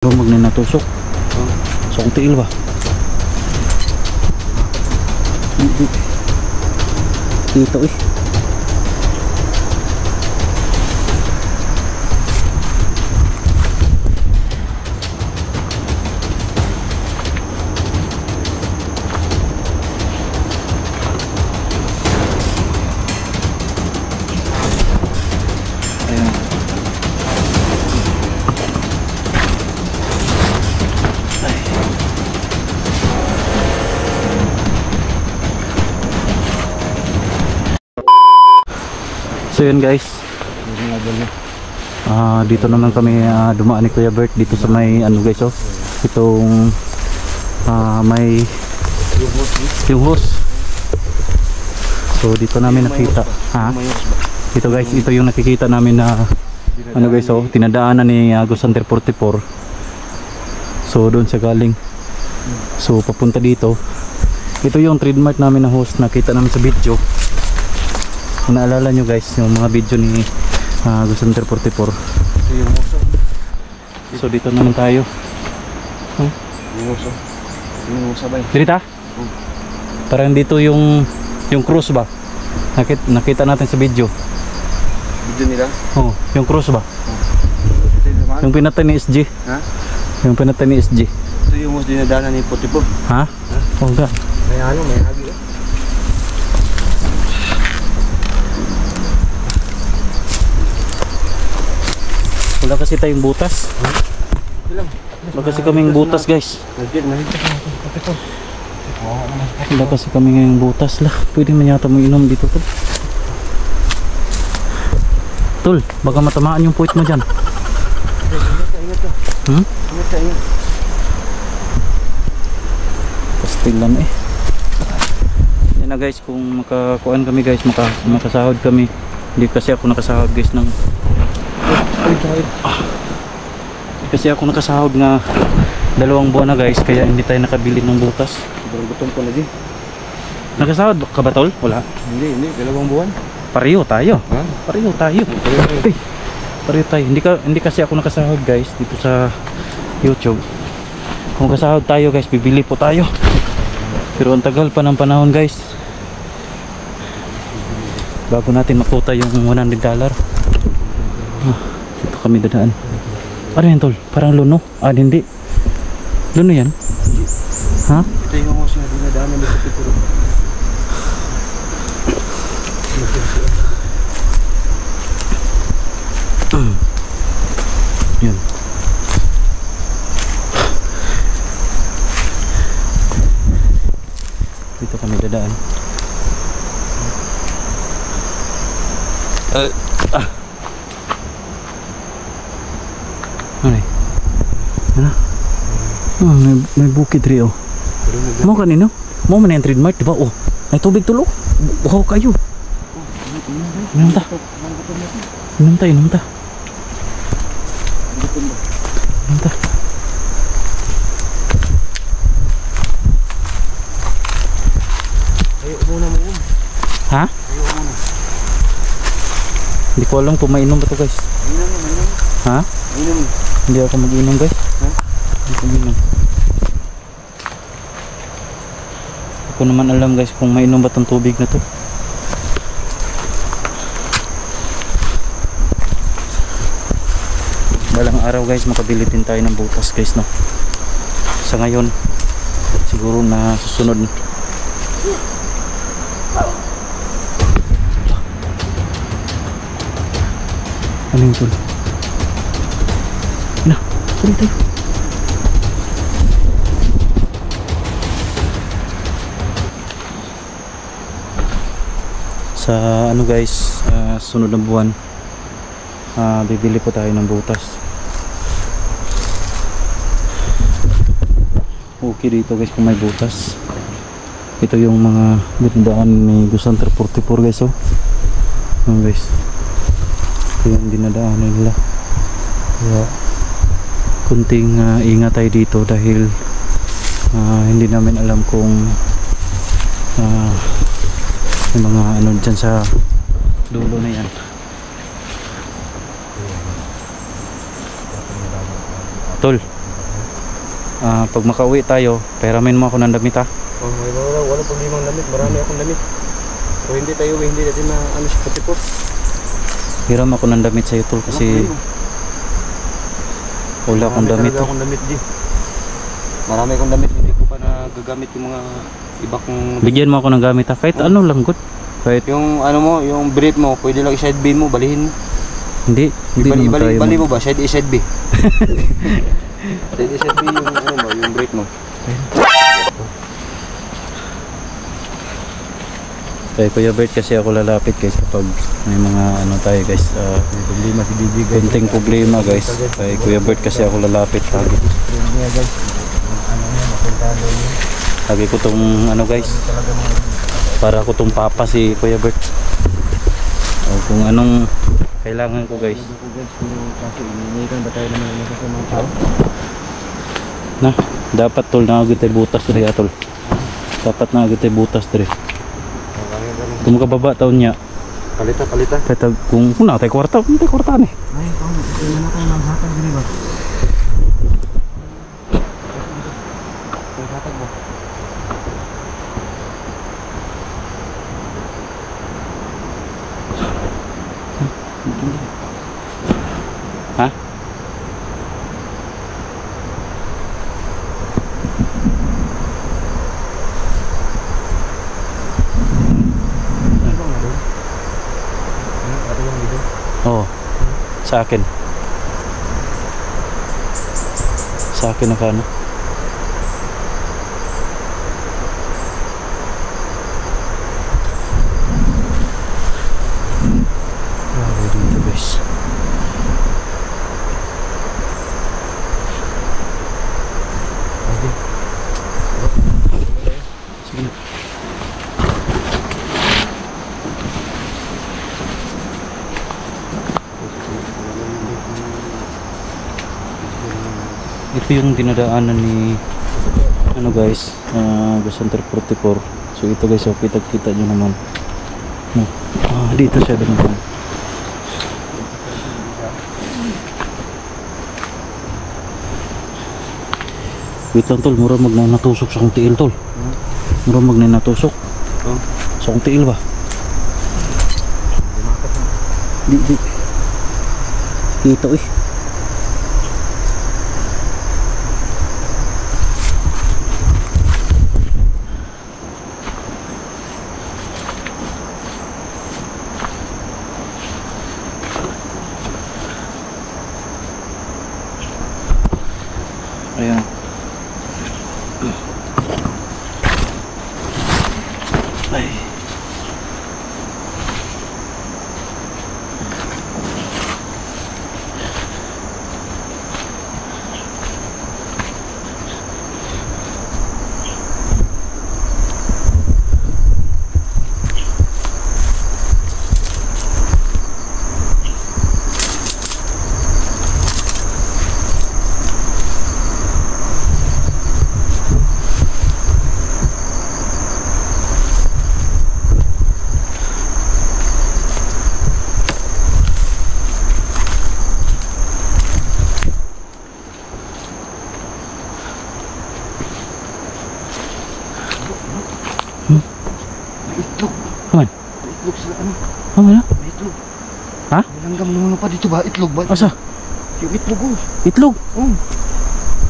Rumag na natusok. So kung tiil ba? Dito eh. So yun guys, dito naman kami dumaan ni Kuya Bert dito sa may ano guys, oh itong may yung hose. So dito namin nakita dito guys, ito yung nakikita namin na ano guys, oh tinadaanan ni Agos Hunter 44. So doon siya galing, so papunta dito. Ito yung trademark namin na hose, nakita namin sa video. Kung naalala nyo guys, yung mga video ni Agos Hunter 44. So dito naman tayo. Dirita? Parang dito yung cruise ba? Nakita natin sa video. Video nila? Oh, yung cruise ba? Yung pinatay ni SG. Ha? Yung pinatay ni SG. Ito yung mas dinadaanan ni Potipo. Ha? Oh, ga. May ano, may hagi eh. Wala kasi tayong butas. Wala kasi kaming butas guys. Wala kasi kami ngayong butas lah. Pwede man yata mo inom dito tol. Tol, baka matamaan yung puwit mo dyan. Pastilan eh. Yan na guys, kung makakuan kami guys, makasahod kami. Hindi kasi ako nakasahod guys ng kasi ako nakasahod nga 2 buwan na guys, kaya hindi tayo nakabili ng butas. Sobrang gutom ko na di. Nakasahod ka ba tol? Wala. Hindi, 2 buwan. Pareho tayo. Ha? Pareho tayo. Pareho tayo. Hindi kasi ako nakasahod guys dito sa YouTube. Kung nakasahod tayo guys, bibili po tayo. Pero ang tagal pa ng panahon guys, bago natin makuta yung $100. Dito kami dadaan. Ano yan tol? Parang luno? Hindi. Luno yan? Ha? Ito yung mga siya dinadaanan ni Potipo. Yun. Dito kami dadaan. Ano eh? Ano? Oh, may bukid rin oh. Mo kanino? Mo man yung trademark diba? Oh, may tubig tulo. Buhaw kayo. Inom ta. Inom ta, inom ta. Inom ta. Ayaw muna mo. Ha? Ayaw muna. Hindi ko alam kung mainom ba ito guys. Inom. Ha? Inom. Hindi ako mag-inom guys. Ha? Hindi ko mag-inom. Ako naman alam guys kung mainom ba itong tubig na to. Balang araw guys, makabili din tayo ng butas guys, no. Sa ngayon siguro na susunod. Ano yung tol? Na, tuloy tayo. Sa ano guys, sunod na buwan bibili po tayo ng butas. Okay dito guys kung may butas. Ito yung mga dinadaan ni Agos Hunter 44 guys, oh. Guys, ito yung dinadaan nila. Kaya kunting ingat tayo dito dahil hindi namin alam kung may mga ano dyan sa dulo na yan. Tol, pag makauwi tayo, pahiramin mo ako ng damit ha. Oh, wala problema ang damit. Marami akong damit. O hindi tayo, hindi natin na ano si Patipor. Hiram ako ng damit sa'yo tol kasi wala akong damit. Marami akong damit di. Marami akong damit, hindi ko pa nagagamit yung mga iba kong... Bigyan mo ako ng gamit ha, kahit ano lang good. Kahit Yung ano mo, yung brief mo, pwede lang i-side B mo, balihin mo. hindi naman tayo Bali mo ba? Side A, side B. Side A, side B yung ano mo, yung brief mo. Kay Kuya Bert kasi ako lalapit guys kapag may mga ano tayo guys. May problema si BG guys. Kunting problema guys. Kay Kuya Bert kasi ako lalapit lagi. Problema guys. Ano yan, mapuntahan daw yun. Lagi ko tong ano guys. Talaga mga... Para ko tong papa si Kuya Bert. O kung anong kailangan ko guys. Kaso iniinitan ba tayo naman sa mga tao? Na, dapat tol na agad tayo butas diri atol. Dapat na agad tayo butas diri. Kung makababa taon niya. Kalita. Kaya kung na tayo kwarta, kung tayo kwarta ni. Ay, kung na tayo ng hatag din ba? Kung hatag mo. Ha? Oo. Sa akin. Sa akin na ano? Grabe dito guys. Sige na. Ito yung dinadaanan ni ano guys, Center 44. So ito guys, so kita nyo naman. Dito siya naman. Wait lang tol, mura magnatusok sa kong tiil tol. Mura magnatusok sa kong tiil ba? Di dito eh. Ayan. Ay. Itlog. Aman? Itlog sila ano? Aman na? May itlog. Ha? May langgam naman pa dito ba? Itlog ba? Asa? Yung itlog oh. Itlog?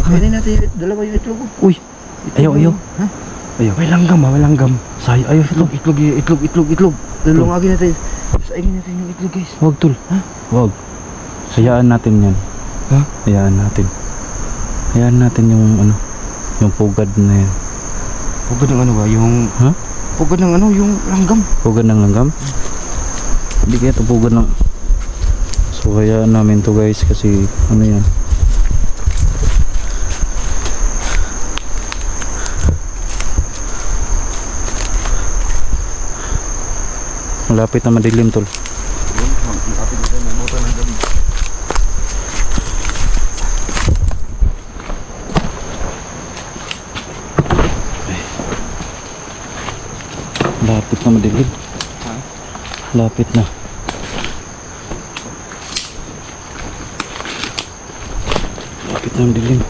Pakainin natin dalawa yung itlog oh. Uy. Ayaw. Ha? Ayaw. May langgam ha, may langgam. Say, ayaw ito. Itlog. Dalawang natin. Saingin natin yung itlog guys. Wag tol. Ha? Wag. Hayaan natin yan. Ha? Hayaan natin. Hayaan natin yung ano, yung pugad na yan. Pugad ng ano ba? Yung... Ha? Pugad ng ano? Yung langgam. Pugad ng langgam? Hindi kaya ito pugad ng... So hayaan namin to guys kasi ano yan. Malapit na madilim tol. Malapit dito. May motor ng gabi. Lapit na madilim. Ha? Lapit na. Lapit na madilim.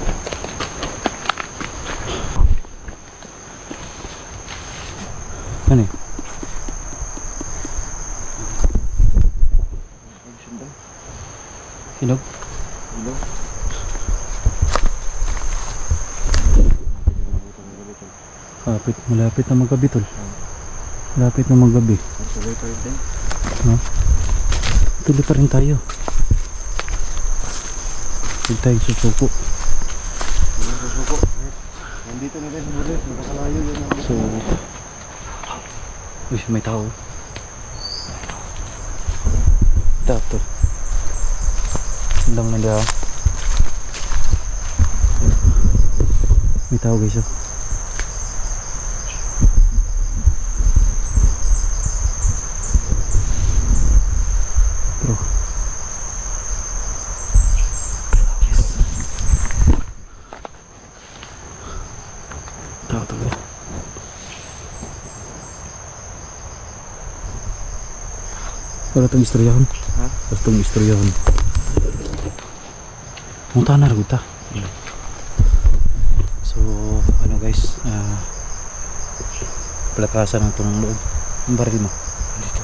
Ano eh? Hinog? Malapit na maggabi tol. Malapit na maggabi. Tuloy pa rin. No? Tuloy pa rin tayo. Tuloy tayo susuko. Susuko. Nandito na guys, bulit. Nakakalayo yun. So, uy, may tao. Tao tol. Lang na daw. May tao guys oh. Bro. Tao tol. Wala itong istoryahan. Ha? Wala itong istoryahan. Munta na rin ta. So ano guys, palakasan ng tunong loob. Ang baril mo dito.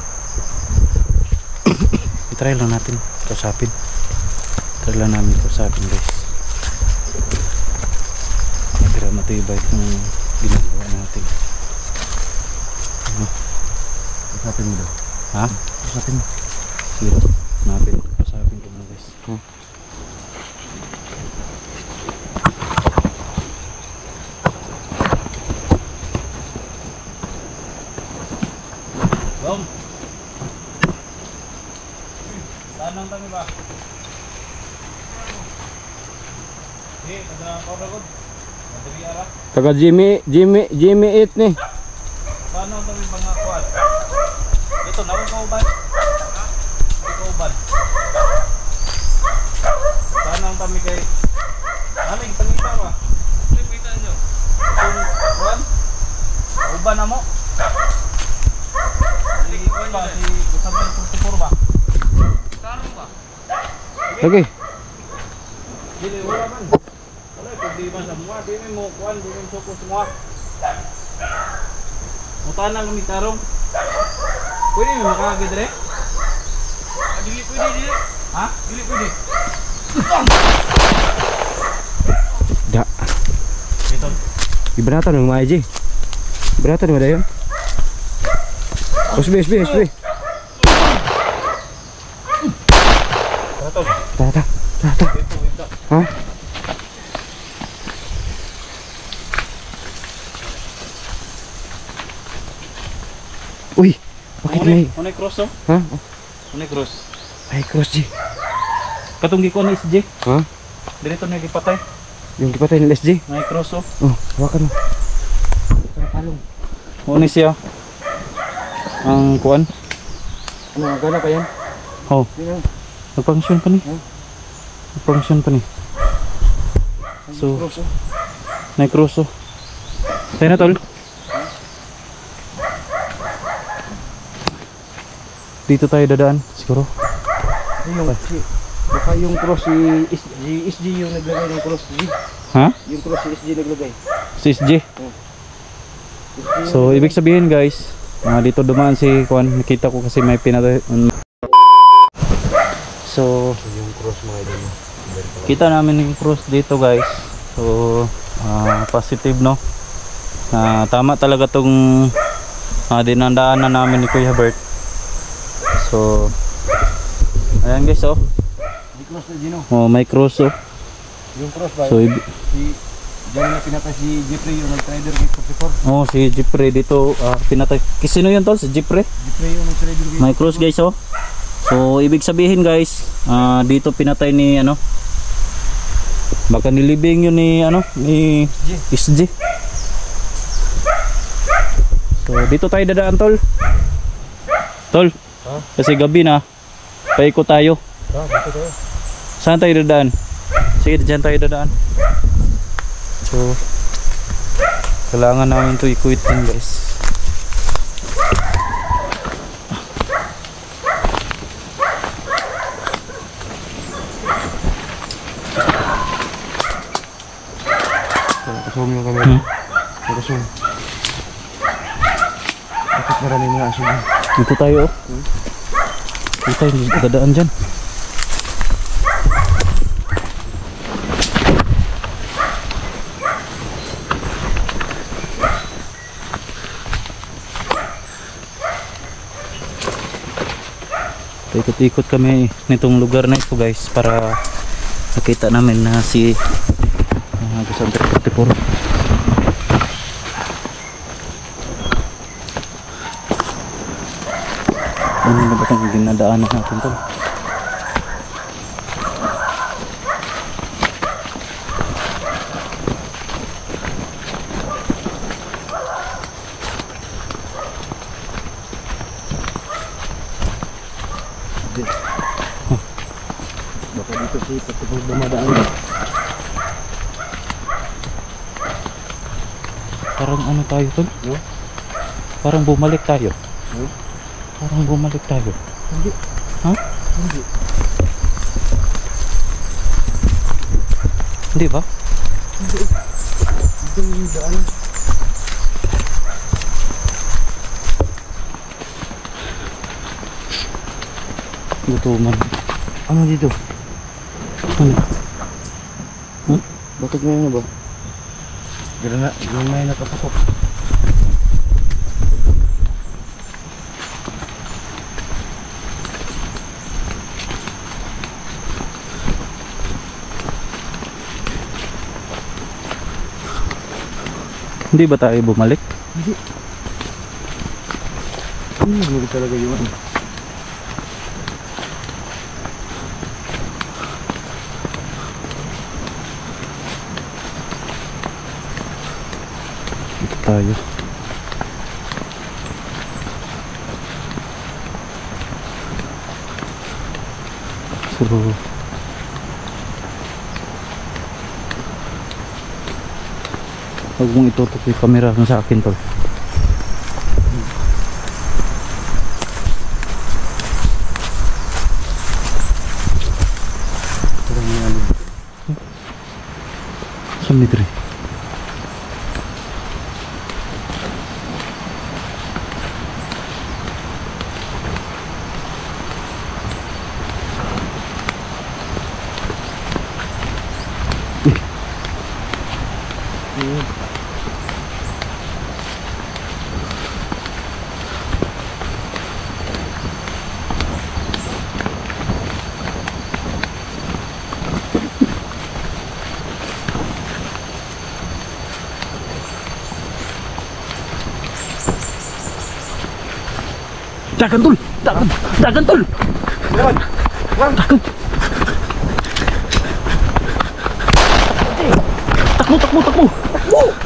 I-try lang natin kausapin. Try lang namin kausapin guys. Pero matibay kung ginagawa natin. Ano? Kausapin mo daw. Ha? Kausapin mo. Sige, natin kausapin ko muna guys. Bom. Tanang kami ba? Eh, kada koragod. Madali ara. Taga Jimmy 8 ni. Tanang kami mga kuan. Ito na ko uban. Ko uban. Tanang kami kay aling pangita ba? Pangita nyo. Itong kuan. Uban na mo. Okay. Dili wala man. Wala problema sa mga dili mo kuan dili mo suko semua. Mutanang kami tarong. Pwede mo makagid dire? Dili pwede dili. Ha? Dili pwede. Da. Ito. Ibanatan ng mga Ibanatan mo dayon. SB. Tata. Ha? Uy, bakit may... Unay cross oh? Ha? Unay cross. Ay, cross G. Katong giko na SJ. Ha? Dito na gipatay. Yung kipatay ng SG. May cross oh. Oh, hawakan mo. Palong. Unay siya. Ang kuan. Ano, gana pa yan? Oh. Yan. Nagfunction pa ni. Nagfunction pa ni. So, Cross oh. may cross oh. Tayo na tol. Dito tayo dadaan siguro. Baka yung cross si SG yung naglagay ng cross G. Ha? Yung cross si SG naglagay. Si SJ. So ibig sabihin guys, dito dumaan si Juan. Nakita ko kasi may pinatay. So Yung cross mga idol. kita namin yung cross dito guys. So positive no. Tama talaga tong dinandaanan namin ni Kuya Bert. So ayan guys oh. May cross na Gino. Oh, may cross oh. Yung cross ba? So Si Diyan na pinatay si Jeffrey yung nag-trader gate 44. oh, si Jeffrey dito pinatay. Sino yun tol? Si Jeffrey? Jeffrey yung nag-trader gate. May cross guys oh. So ibig sabihin guys, dito pinatay ni ano. Baka nilibing yun ni ano, ni SG. So dito tayo dadaan tol. Tol. Ha? Kasi gabi na. Paikot tayo. Dito tayo. Saan tayo dadaan? Sige, dyan tayo dadaan. So kailangan namin to ikuitin guys. Nakasum yung camera. Nakasum. Bakit marami mga aso dyan? Dito tayo oh. Dito tayo, dadaan dyan. Ikot-ikot kami nitong lugar na ito guys para nakita namin na si Cassandra 44. Ano na ba itong dinadaanan natin to? Baka dito si Patipor dumadaan. Parang ano tayo to? No? Parang bumalik tayo. No? Parang bumalik tayo. Hindi. Ha? Hindi. Hindi ba? Hindi. Ito yung daan. Gutuman. Ano dito? Ano? Hmm? Bakit may ano ba? Pero na, yung may nakapakok. Hindi ba tayo bumalik? Hindi. Hindi talaga yun. Dito tayo. So, huwag mong itutok yung camera mo sa akin tol. Parang may ano. Sumidri. Dagan tol! Dagan! Dagan tol! Lawan! Lawan! Dagan! Takbo! Takbo! Takbo! Takbo!